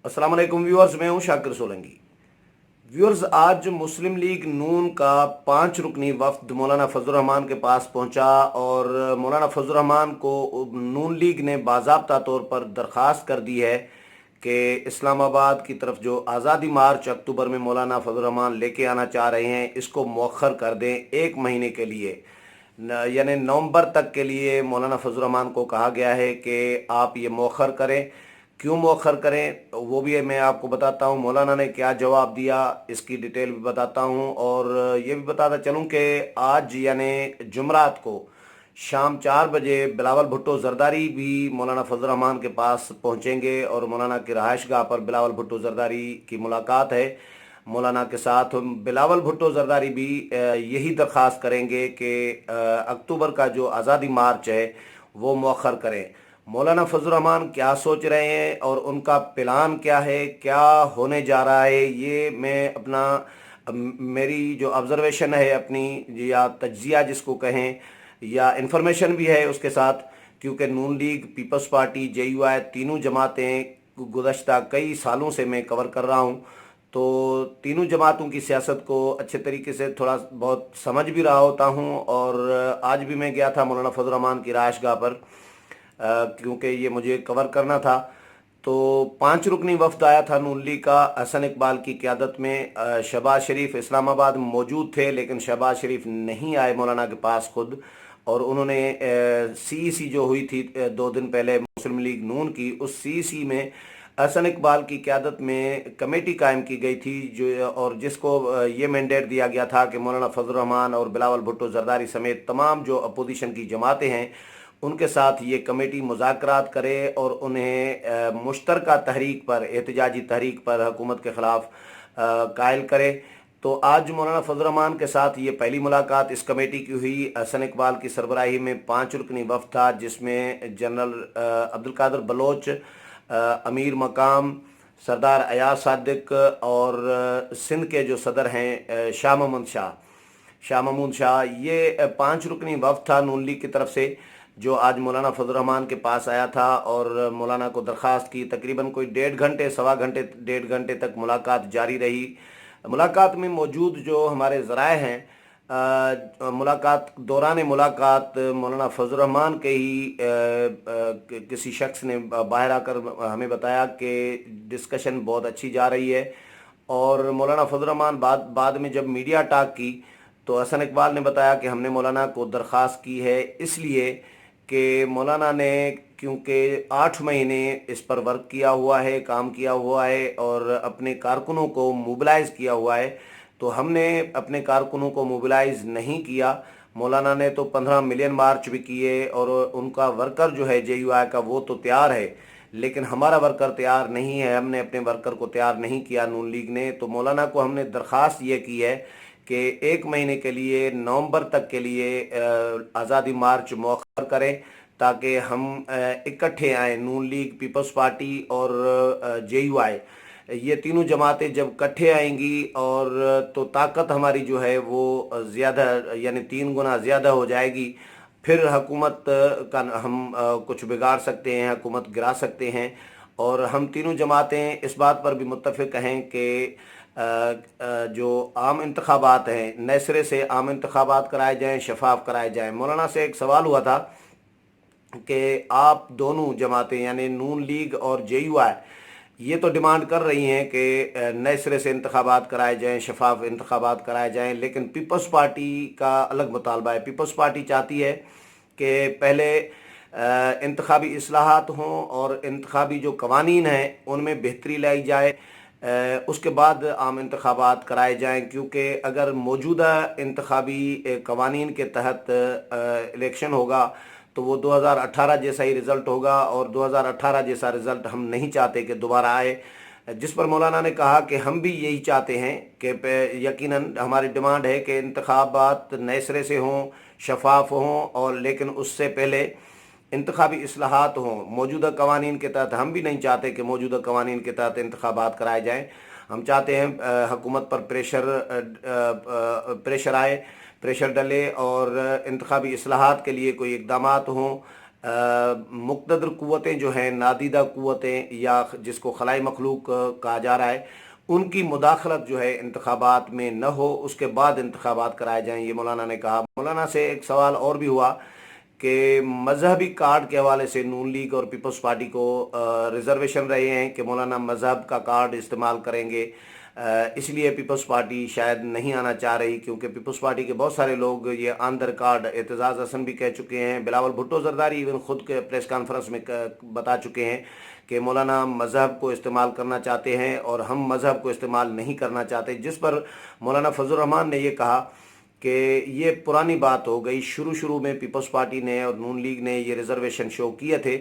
अस्सलाम वालेकुम व्यूअर्स, मैं हूं शाकिर सोलंकी। व्यूअर्स, आज मुस्लिम लीग नून का 5 रुकनी वफ्द मौलाना फजल रहमान के पास पहुंचा और मौलाना फजल रहमान को नून लीग ने बाज़ाब्ता तौर पर दरख्वास्त कर दी है कि इस्लामाबाद की तरफ जो आज़ादी मार्च अक्टूबर में मौलाना फजल रहमान लेके आना चाह रहे हैं, इसको मौखर कर दें 1 महीने के लिए। यानी नवंबर तक के लिए मौलाना फजल रहमान को कहा गया है कि आप ये मौखर करें। क्यों मौखर करें वो भी मैं आपको बताता हूँ। मौलाना ने क्या जवाब दिया इसकी डिटेल भी बताता हूँ, और ये भी बताता चलूँ कि आज यानी जुमरात को शाम 4 बजे बिलावल भुट्टो जरदारी भी मौलाना फजल रहमान के पास पहुँचेंगे और मौलाना की रहायशगाह पर बिलावल भुट्टो जरदारी की मुलाकात है। मौलाना के साथ बिलावल भुट्टो जरदारी भी यही दरख्वास्त करेंगे कि अक्टूबर का जो आज़ादी मार्च है वो मौखर करें। मौलाना फजल रहमान क्या सोच रहे हैं और उनका प्लान क्या है, क्या होने जा रहा है, ये मैं अपना मेरी जो ऑब्जर्वेशन है अपनी, या तज्जिया जिसको कहें, या इन्फॉर्मेशन भी है उसके साथ। क्योंकि नून लीग, पीपल्स पार्टी, JUI तीनों जमातें गुज़श्ता कई सालों से मैं कवर कर रहा हूँ, तो तीनों जमातों की सियासत को अच्छे तरीके से थोड़ा बहुत समझ भी रहा होता हूँ। और आज भी मैं गया था मौलाना फजल रहमान की रायशगाह पर, क्योंकि ये मुझे कवर करना था। तो 5 रुकनी वफ्द आया था नून लीग का हसन इकबाल की क़यादत में। शहबाज शरीफ इस्लामाबाद में मौजूद थे, लेकिन शहबाज शरीफ नहीं आए मौलाना के पास खुद। और उन्होंने CEC जो हुई थी 2 दिन पहले मुस्लिम लीग नून की, उस CEC में हसन इकबाल की क़यादत में कमेटी कायम की गई थी, जो और जिसको ये मैंडेट दिया गया था कि मौलाना फजल रहमान और बिलावल भुट्टो जरदारी समेत तमाम जो अपोजिशन की जमातें हैं उनके साथ ये कमेटी मुज़ाकरात करे और उन्हें मुश्तरका तहरीक पर, एहतजाजी तहरीक पर हुकूमत के ख़िलाफ़ कायल करे। तो आज मौलाना फजल रहमान के साथ ये पहली मुलाकात इस कमेटी की हुई। हसन इकबाल की सरबराही में 5 रुकनी वफ्द था, जिसमें जनरल अब्दुल कादिर बलोच, अमीर मकाम, सरदार अयाज सादिक और सिंध के जो सदर हैं शाह महमूद शाह, ये 5 रुकनी वफ्द था नून लीग की तरफ से, जो आज मौलाना फजल रहमान के पास आया था और मौलाना को दरख्वास्त की। तकरीबन कोई 1.5 घंटे, सवा घंटे, 1.5 घंटे तक मुलाकात जारी रही। मुलाकात में मौजूद जो हमारे ज़राए हैं, मुलाकात दौरान मुलाकात मौलाना फजल रहमान के ही किसी शख्स ने बाहर आकर हमें बताया कि डिस्कशन बहुत अच्छी जा रही है। और मौलाना फजल रहमान बाद में जब मीडिया टॉक की तो हसन इकबाल ने बताया कि हमने मौलाना को दरख्वास्त की है इसलिए कि मौलाना ने, क्योंकि 8 महीने इस पर वर्क किया हुआ है, काम किया हुआ है और अपने कारकुनों को मोबिलाइज़ किया हुआ है, तो हमने अपने कारकुनों को मोबिलाइज़ नहीं किया। मौलाना ने तो 15 मिलियन मार्च भी किए और उनका वर्कर जो है JUI का, वो तो तैयार है, लेकिन हमारा वर्कर तैयार नहीं है। हमने अपने वर्कर को तैयार नहीं किया नून लीग ने। तो मौलाना को हमने दरख्वास्त ये की है कि 1 महीने के लिए, नवंबर तक के लिए आज़ादी मार्च मौखर करें, ताकि हम इकट्ठे आएँ। नून लीग, पीपल्स पार्टी और JUI, ये तीनों जमातें जब इकट्ठे आएंगी और तो ताकत हमारी जो है वो ज़्यादा, यानी 3 गुना ज़्यादा हो जाएगी। फिर हुकूमत का हम कुछ बिगाड़ सकते हैं, हुकूमत गिरा सकते हैं। और हम तीनों जमातें इस बात पर भी मुत्तफ़िक़ हैं कि जो आम इंतखाबात हैं, नए सिरे से आम इंतखाबात कराए जाएँ, शफाफ कराए जाएँ। मौलाना से एक सवाल हुआ था कि आप दोनों जमातें यानी नून लीग और JUI ये तो डिमांड कर रही हैं कि नए सिरे से इंतखाबात कराए जाएँ, शफाफ इंतखाबात कराए जाएँ, लेकिन पीपल्स पार्टी का अलग मुतालबा है। पीपल्स पार्टी चाहती है कि पहले इंतखाबी इस्लाहात हों और इंतखाबी जो कवानीन हैं उनमें बेहतरी लाई जाए, उसके बाद आम इंतखाबात कराए जाएँ। क्योंकि अगर मौजूदा इंतखाबी कवानीन के तहत इलेक्शन होगा तो वो 2018 जैसा ही रिज़ल्ट होगा, और 2018 जैसा रिज़ल्ट हम नहीं चाहते कि दोबारा आए। जिस पर मौलाना ने कहा कि हम भी यही चाहते हैं कि यकीनन हमारी डिमांड है कि इंतखाबात नए सिरे से हों, शफाफ हों, और लेकिन उससे पहले इंतखाबी इस्लाहात हों मौजूदा कवानीन के तहत। हम भी नहीं चाहते कि मौजूदा कवानीन के तहत इंतखाबात कराए जाएँ। हम चाहते हैं हुकूमत पर प्रेशर आए, प्रेशर डले और इंतखाबी इस्लाहात के लिए कोई इक़दामात हों। मुक़्तदर क़ुव्वतें जो हैं, नादीदा क़ुव्वतें या जिसको खलाई मखलूक कहा जा रहा है, उनकी मुदाखलत जो है इंतखाबात में न हो, उसके बाद इंतखाबात कराए जाएँ, ये मौलाना ने कहा। मौलाना से एक सवाल और भी हुआ कि मजहबी कार्ड के हवाले से नून लीग और पीपल्स पार्टी को रिजर्वेशन रहे हैं कि मौलाना मजहब का कार्ड इस्तेमाल करेंगे, इसलिए पीपल्स पार्टी शायद नहीं आना चाह रही, क्योंकि पीपल्स पार्टी के बहुत सारे लोग ये on the record Aitzaz Hasan भी कह चुके हैं, बिलावल भुट्टो जरदारी इवन खुद के प्रेस कॉन्फ्रेंस में बता चुके हैं कि मौलाना मजहब को इस्तेमाल करना चाहते हैं और हम मजहब को इस्तेमाल नहीं करना चाहते, जिस पर मौलाना फजल रहमान ने ये कहा कि ये पुरानी बात हो गई। शुरू में पीपल्स पार्टी ने और नून लीग ने ये रिजर्वेशन शो किए थे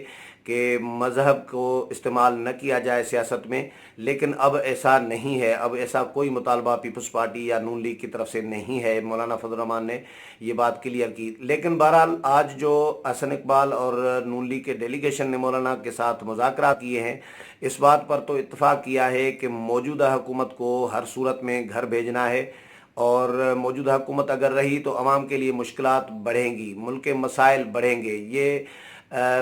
कि मज़हब को इस्तेमाल न किया जाए सियासत में, लेकिन अब ऐसा नहीं है। अब ऐसा कोई मुतालबा पीपल्स पार्टी या नून लीग की तरफ से नहीं है। मौलाना फजल रहमान ने ये बात क्लियर की। लेकिन बहरहाल आज जो हसन इकबाल और नून लीग के डेलीगेशन ने मौलाना के साथ मुज़ाकरा किए हैं, इस बात पर तो इत्तफाक किया है कि मौजूदा हुकूमत को हर सूरत में घर भेजना है, और मौजूदा हुकूमत अगर रही तो अवाम के लिए मुश्किलात बढ़ेंगी, मुल्क के मसाइल बढ़ेंगे। ये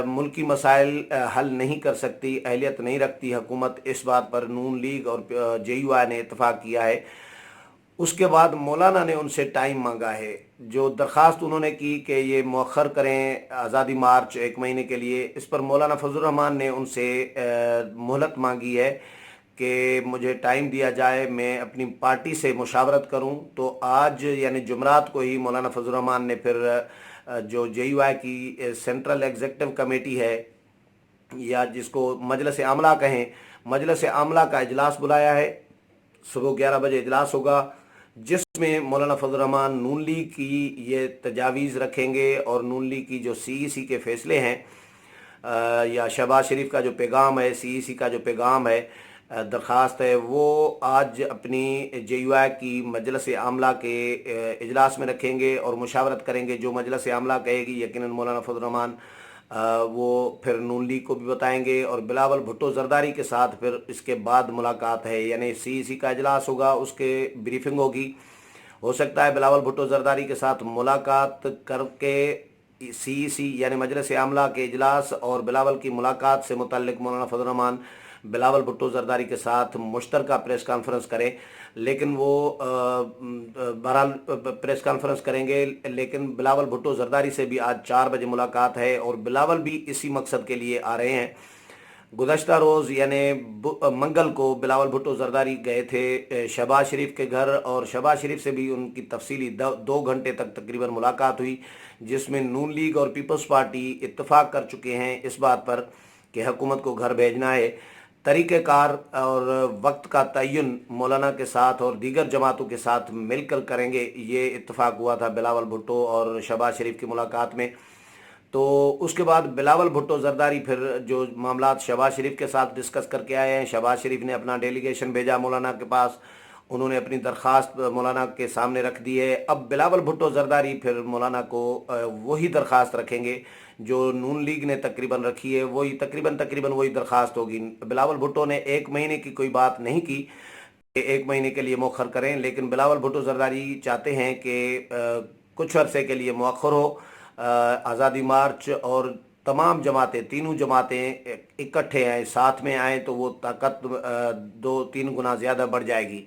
मुल्की मसाइल हल नहीं कर सकती, अहलियत नहीं रखती हुकूमत, इस बात पर नून लीग और JUI ने इत्तफाक किया है। उसके बाद मौलाना ने उनसे टाइम मांगा है। जो दरख्वास्त उन्होंने की कि ये मौखर करें आज़ादी मार्च 1 महीने के लिए, इस पर मौलाना फजल रहमान ने उनसे मोहलत मांगी है कि मुझे टाइम दिया जाए, मैं अपनी पार्टी से मुशावरत करूं। तो आज यानी जुमरात को ही मौलाना फजल रहमान ने फिर जो JUI की सेंट्रल एग्जीक्यूटिव कमेटी है, या जिसको मजलिस आमला कहें, मजलिस आमला का इजलास बुलाया है। सुबह 11 बजे इजलास होगा, जिसमें मौलाना फजल रहमान नून लीग की ये तजावीज़ रखेंगे और नून लीग की जो CEC के फ़ैसले हैं या शहबाज शरीफ का जो पैगाम है, CEC का जो पैगाम है, दरख्वास्त है, वो आज अपनी JUI की मजलिस आमला के इजलास में रखेंगे और मुशावरत करेंगे। जो मजलिस आमला कहेगी यकीनन मौलाना फजल रहमान वो फिर नून लीग को भी बताएंगे, और बिलावल भुट्टो जरदारी के साथ फिर इसके बाद मुलाकात है, यानी CEC का इजलास होगा, उसके ब्रीफिंग होगी। हो सकता है बिलावल भुट्टो जरदारी के साथ मुलाकात करके CEC यानी मजलिस आमला के इजलास और बिलावल की मुलाकात से मुतल्लिक मौलाना फजल रहमान बिलावल भुट्टो जरदारी के साथ मुश्तरका प्रेस कॉन्फ्रेंस करें। लेकिन वो बहरहाल प्रेस कॉन्फ्रेंस करेंगे, लेकिन बिलावल भुट्टो जरदारी से भी आज 4 बजे मुलाकात है, और बिलावल भी इसी मकसद के लिए आ रहे हैं। गुज़श्ता रोज़ यानी मंगल को बिलावल भुट्टो जरदारी गए थे शहबाज शरीफ के घर, और शहबाज शरीफ से भी उनकी तफसीली 2 घंटे तक तकरीबन मुलाकात हुई, जिसमें नून लीग और पीपल्स पार्टी इत्तफाक कर चुके हैं इस बात पर कि हुकूमत को घर भेजना है। तरीक़ेकार और वक्त का तयन मौलाना के साथ और दीगर जमातों के साथ मिलकर करेंगे, ये इत्तफाक हुआ था बिलावल भुट्टो और शहबाज शरीफ की मुलाकात में। तो उसके बाद बिलावल भुट्टो जरदारी फिर जो मामलात शहबाज शरीफ के साथ डिस्कस करके आए हैं, शहबाज शरीफ ने अपना डेलीगेशन भेजा मौलाना के पास, उन्होंने अपनी दरख्वास्त मौलाना के सामने रख दी है। अब बिलावल भुट्टो जरदारी फिर मौलाना को वही दरख्वास्त रखेंगे जो नून लीग ने तकरीबन रखी है, वही तकरीबन वही दरख्वास्त होगी। बिलावल भुट्टो ने 1 महीने की कोई बात नहीं की कि 1 महीने के लिए मौखर करें, लेकिन बिलावल भुट्टो जरदारी चाहते हैं कि कुछ अरसे के लिए मौखर हो आज़ादी मार्च, और तमाम जमातें, तीनों जमातें इकट्ठे आएँ, साथ में आएँ, तो वो ताकत 2-3 गुना ज़्यादा बढ़ जाएगी।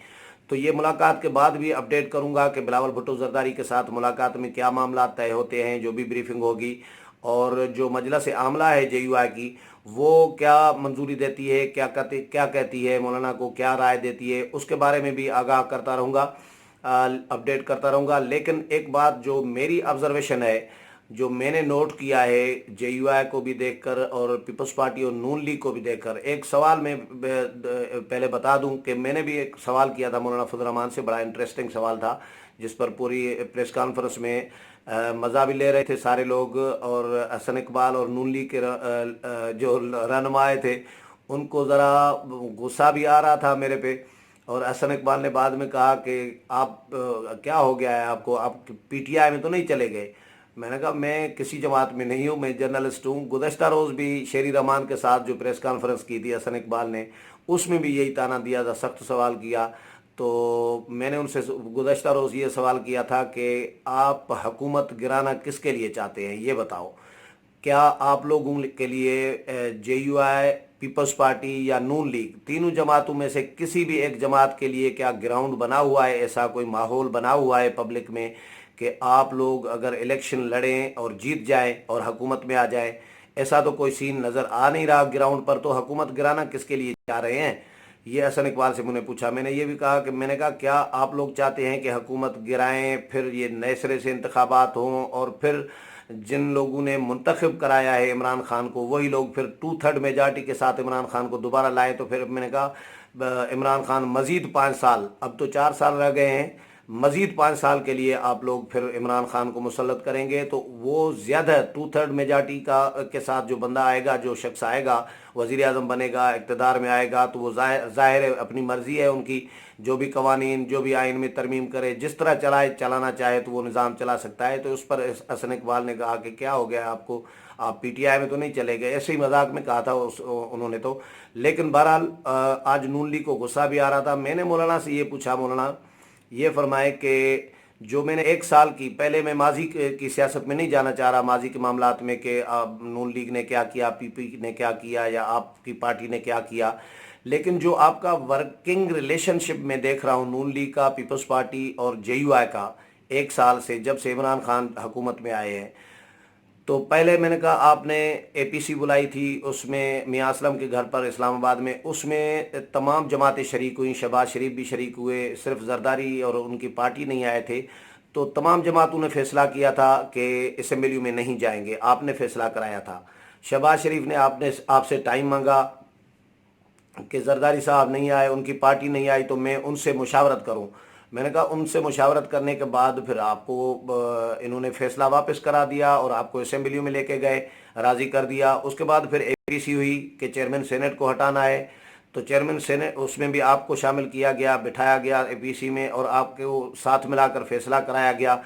तो ये मुलाकात के बाद भी अपडेट करूंगा कि बिलावल भुट्टो जरदारी के साथ मुलाकात में क्या मामला तय होते हैं, जो भी ब्रीफिंग होगी, और जो मजलिस आमला है JUI की, वो क्या मंजूरी देती है, क्या कहती है, मौलाना को क्या राय देती है, उसके बारे में भी आगाह करता रहूँगा, अपडेट करता रहूँगा। लेकिन एक बात जो मेरी ऑब्जर्वेशन है, जो मैंने नोट किया है JUI को भी देखकर और पीपल्स पार्टी और नून लीग को भी देखकर, एक सवाल मैं पहले बता दूं कि मैंने भी एक सवाल किया था मौलाना फजल रहमान से, बड़ा इंटरेस्टिंग सवाल था, जिस पर पूरी प्रेस कॉन्फ्रेंस में मज़ा भी ले रहे थे सारे लोग, और हसन इकबाल और नून लीग के जो रहनुमाए थे उनको ज़रा गुस्सा भी आ रहा था मेरे पे। और हसन इकबाल ने बाद में कहा कि आप क्या हो गया है आपको, आप PTI में तो नहीं चले गए। मैंने कहा मैं किसी जमात में नहीं हूँ, मैं जर्नलिस्ट हूँ। गुज़श्ता रोज़ भी शेरी रहमान के साथ जो प्रेस कॉन्फ्रेंस की थी हसन इकबाल ने, उसमें भी यही ताना दिया था, सख्त सवाल किया। तो मैंने उनसे गुज़श्ता रोज़ ये सवाल किया था कि आप हुकूमत गिराना किसके लिए चाहते हैं, ये बताओ। کیا آپ لوگوں کے لیے جے یو آئی، پیپلز پارٹی یا نون لیگ، تینوں جماعتوں میں سے کسی بھی ایک جماعت کے لیے کیا گراؤنڈ بنا ہوا ہے، ایسا کوئی ماحول بنا ہوا ہے پبلک میں کہ آپ لوگ اگر الیکشن لڑیں اور جیت جائیں اور حکومت میں آ جائیں؟ ایسا تو کوئی سین نظر آ نہیں رہا گراؤنڈ پر، تو حکومت گرانا کس کے لیے چاہ رہے ہیں؟ یہ حسن اقبال سے میں نے پوچھا۔ میں نے یہ بھی کہا کہ میں نے کہا کیا آپ لوگ چاہتے ہیں کہ حکومت گرائیں، پھر یہ نئے سرے سے انتخابات ہوں، اور پھر جن لوگوں نے منتخب کرایا ہے عمران خان کو وہی لوگ پھر 2/3 میجارٹی کے ساتھ عمران خان کو دوبارہ لائے؟ تو پھر میں نے کہا عمران خان مزید 5 سال، اب تو 4 سال رہ گئے ہیں، مزید 5 سال کے لیے آپ لوگ پھر عمران خان کو مسلط کریں گے، تو وہ زیادہ 2/3 میجارٹی کا کے ساتھ جو بندہ آئے گا، جو شخص آئے گا، وزیر اعظم بنے گا، اقتدار میں آئے گا، تو وہ ظاہر ہے اپنی مرضی ہے ان کی، جو بھی قوانین، جو بھی آئین میں ترمیم کرے، جس طرح چلانا چاہے تو وہ نظام چلا سکتا ہے۔ تو اس پر حسن اقبال نے کہا کہ کیا ہو گیا آپ کو، آپ پی ٹی آئی میں تو نہیں چلے گئے، ایسے ہی مذاق میں کہا تھا انہوں نے تو۔ لیکن بہرحال آج نون لیگ کو غصہ بھی آ رہا تھا۔ میں نے مولانا سے یہ پوچھا، مولانا یہ فرمائے کہ جو میں نے 1 سال کی، پہلے میں ماضی کی سیاست میں نہیں جانا چاہ رہا، ماضی کے معاملات میں کہ نون لیگ نے کیا کیا، پی پی نے کیا کیا، یا آپ کی پارٹی نے کیا کیا، لیکن جو آپ کا ورکنگ ریلیشن شپ میں دیکھ رہا ہوں نون لیگ کا، پیپلز پارٹی اور جے یو آئی کا، 1 سال سے جب سے عمران خان حکومت میں آئے ہیں، تو پہلے میں نے کہا آپ نے اے پی سی بلائی تھی، اس میں میاں اسلم کے گھر پر اسلام آباد میں، اس میں تمام جماعتیں شریک ہوئیں، شہباز شریف بھی شریک ہوئے، صرف زرداری اور ان کی پارٹی نہیں آئے تھے، تو تمام جماعتوں نے فیصلہ کیا تھا کہ اسمبلی میں نہیں جائیں گے، آپ نے فیصلہ کرایا تھا۔ شہباز شریف نے آپ سے ٹائم مانگا کہ زرداری صاحب نہیں آئے، ان کی پارٹی نہیں آئی، تو میں ان سے مشاورت کروں۔ میں نے کہا ان سے مشاورت کرنے کے بعد پھر آپ کو انہوں نے فیصلہ واپس کرا دیا اور آپ کو اسمبلی میں لے کے گئے، راضی کر دیا۔ اس کے بعد پھر اے پی سی ہوئی کہ چیئرمین سینٹ کو ہٹانا ہے، تو چیئرمین سینٹ، اس میں بھی آپ کو شامل کیا گیا، بٹھایا گیا اے پی سی میں، اور آپ کو ساتھ ملا کر فیصلہ کرایا گیا۔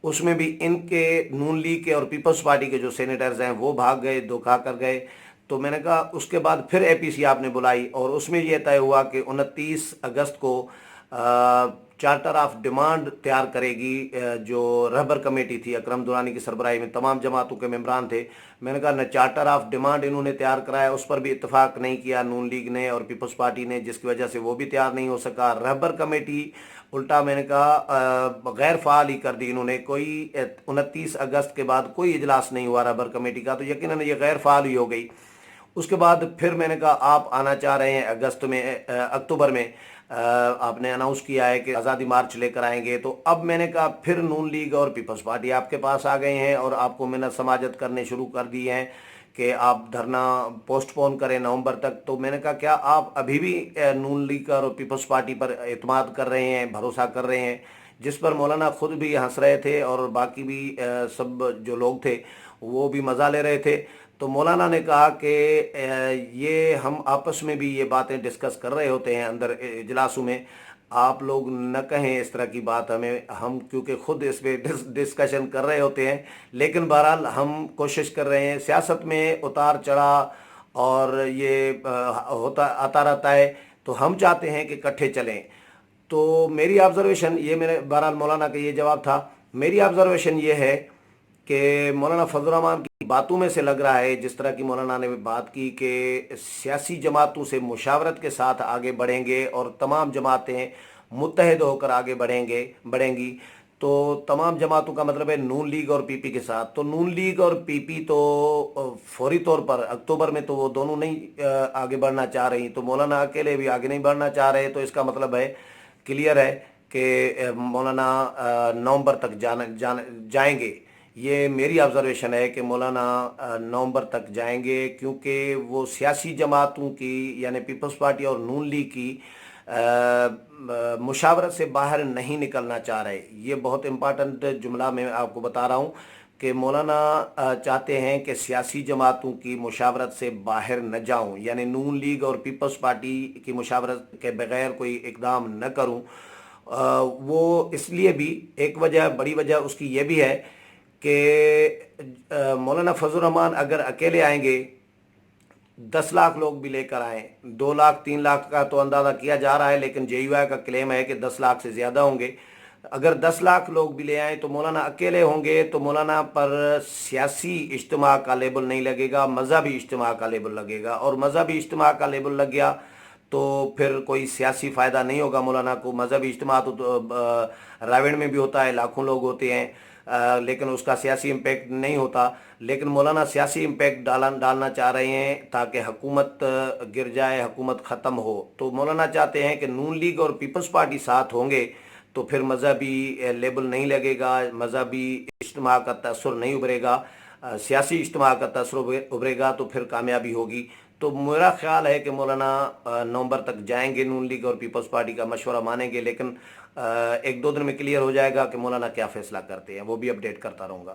اس میں بھی ان کے نون لیگ کے اور پیپلز پارٹی کے جو سینیٹرز ہیں وہ بھاگ گئے، دھوکا کر گئے۔ تو میں نے کہا اس کے بعد پھر اے پی سی آپ نے بلائی، اور اس میں یہ طے ہوا کہ 29 اگست کو چارٹر آف ڈیمانڈ تیار کرے گی، جو رہبر کمیٹی تھی اکرم دورانی کی سربراہی میں تمام جماعتوں کے ممبران تھے۔ میں نے کہا نہ چارٹر آف ڈیمانڈ انہوں نے تیار کرایا، اس پر بھی اتفاق نہیں کیا نون لیگ نے اور پیپلز پارٹی نے، جس کی وجہ سے وہ بھی تیار نہیں ہو سکا۔ رہبر کمیٹی الٹا میں نے کہا غیر فعال ہی کر دی انہوں نے، کوئی 29 اگست کے بعد کوئی اجلاس نہیں ہوا رہبر کمیٹی کا، تو یقیناً یہ غیر فعال ہی ہو گئی۔ اس کے بعد پھر میں نے کہا آپ آنا چاہ رہے ہیں اکتوبر میں، آپ نے اناؤنس کیا ہے کہ آزادی مارچ لے کر آئیں گے، تو اب میں نے کہا پھر نون لیگ اور پیپلز پارٹی آپ کے پاس آ گئے ہیں اور آپ کو منت سماجت کرنے شروع کر دی ہیں کہ آپ دھرنا پوسٹ پون کریں نومبر تک۔ تو میں نے کہا کیا آپ ابھی بھی نون لیگ اور پیپلز پارٹی پر اعتماد کر رہے ہیں، بھروسہ کر رہے ہیں؟ جس پر مولانا خود بھی ہنس رہے تھے اور باقی بھی سب جو لوگ تھے وہ بھی مزہ لے رہے تھے۔ تو مولانا نے کہا کہ یہ ہم آپس میں بھی یہ باتیں ڈسکس کر رہے ہوتے ہیں اندر اجلاسوں میں، آپ لوگ نہ کہیں اس طرح کی بات ہمیں، ہم کیونکہ خود اس پہ ڈسکشن کر رہے ہوتے ہیں، لیکن بہرحال ہم کوشش کر رہے ہیں۔ سیاست میں اتار چڑھا اور یہ ہوتا آتا رہتا ہے، تو ہم چاہتے ہیں کہ اکٹھے چلیں۔ تو میری آبزرویشن یہ، میرے بہرحال مولانا کا یہ جواب تھا۔ میری آبزرویشن یہ ہے کہ مولانا فضل الرحمان کی باتوں میں سے لگ رہا ہے، جس طرح کی مولانا نے بات کی کہ سیاسی جماعتوں سے مشاورت کے ساتھ آگے بڑھیں گے اور تمام جماعتیں متحد ہو کر آگے بڑھیں گی، تو تمام جماعتوں کا مطلب ہے نون لیگ اور پی پی کے ساتھ۔ تو نون لیگ اور پی پی تو فوری طور پر اکتوبر میں تو وہ دونوں نہیں آگے بڑھنا چاہ رہی، تو مولانا اکیلے بھی آگے نہیں بڑھنا چاہ رہے، تو اس کا مطلب ہے کلیئر ہے کہ مولانا نومبر تک جائیں گے۔ یہ میری آبزرویشن ہے کہ مولانا نومبر تک جائیں گے، کیونکہ وہ سیاسی جماعتوں کی یعنی پیپلز پارٹی اور نون لیگ کی مشاورت سے باہر نہیں نکلنا چاہ رہے۔ یہ بہت امپارٹنٹ جملہ میں آپ کو بتا رہا ہوں کہ مولانا چاہتے ہیں کہ سیاسی جماعتوں کی مشاورت سے باہر نہ جاؤں، یعنی نون لیگ اور پیپلز پارٹی کی مشاورت کے بغیر کوئی اقدام نہ کروں۔ وہ اس لیے بھی ایک وجہ، بڑی وجہ اس کی یہ بھی ہے کہ مولانا فضل الرحمان اگر اکیلے آئیں گے، 10 لاکھ لوگ بھی لے کر آئیں، 2 لاکھ 3 لاکھ کا تو اندازہ کیا جا رہا ہے، لیکن جے یو آئی کا کلیم ہے کہ 10 لاکھ سے زیادہ ہوں گے، اگر 10 لاکھ لوگ بھی لے آئیں تو مولانا اکیلے ہوں گے تو مولانا پر سیاسی اجتماع کا لیبل نہیں لگے گا، مذہبی اجتماع کا لیبل لگے گا، اور مذہبی اجتماع کا لیبل لگ گیا تو پھر کوئی سیاسی فائدہ نہیں ہوگا مولانا کو۔ مذہبی اجتماع تو راوڑ میں بھی ہوتا ہے، لاکھوں لوگ ہوتے ہیں، لیکن اس کا سیاسی امپیکٹ نہیں ہوتا۔ لیکن مولانا سیاسی امپیکٹ ڈالنا چاہ رہے ہیں تاکہ حکومت گر جائے، حکومت ختم ہو۔ تو مولانا چاہتے ہیں کہ نون لیگ اور پیپلز پارٹی ساتھ ہوں گے تو پھر مذہبی لیبل نہیں لگے گا، مذہبی اجتماع کا تاثر نہیں ابھرے گا، سیاسی اجتماع کا تاثر ابھرے گا تو پھر کامیابی ہوگی۔ تو میرا خیال ہے کہ مولانا نومبر تک جائیں گے، نون لیگ اور پیپلز پارٹی کا مشورہ مانیں گے، لیکن 1-2 دن میں کلیئر ہو جائے گا کہ مولانا کیا فیصلہ کرتے ہیں، وہ بھی اپڈیٹ کرتا رہوں گا۔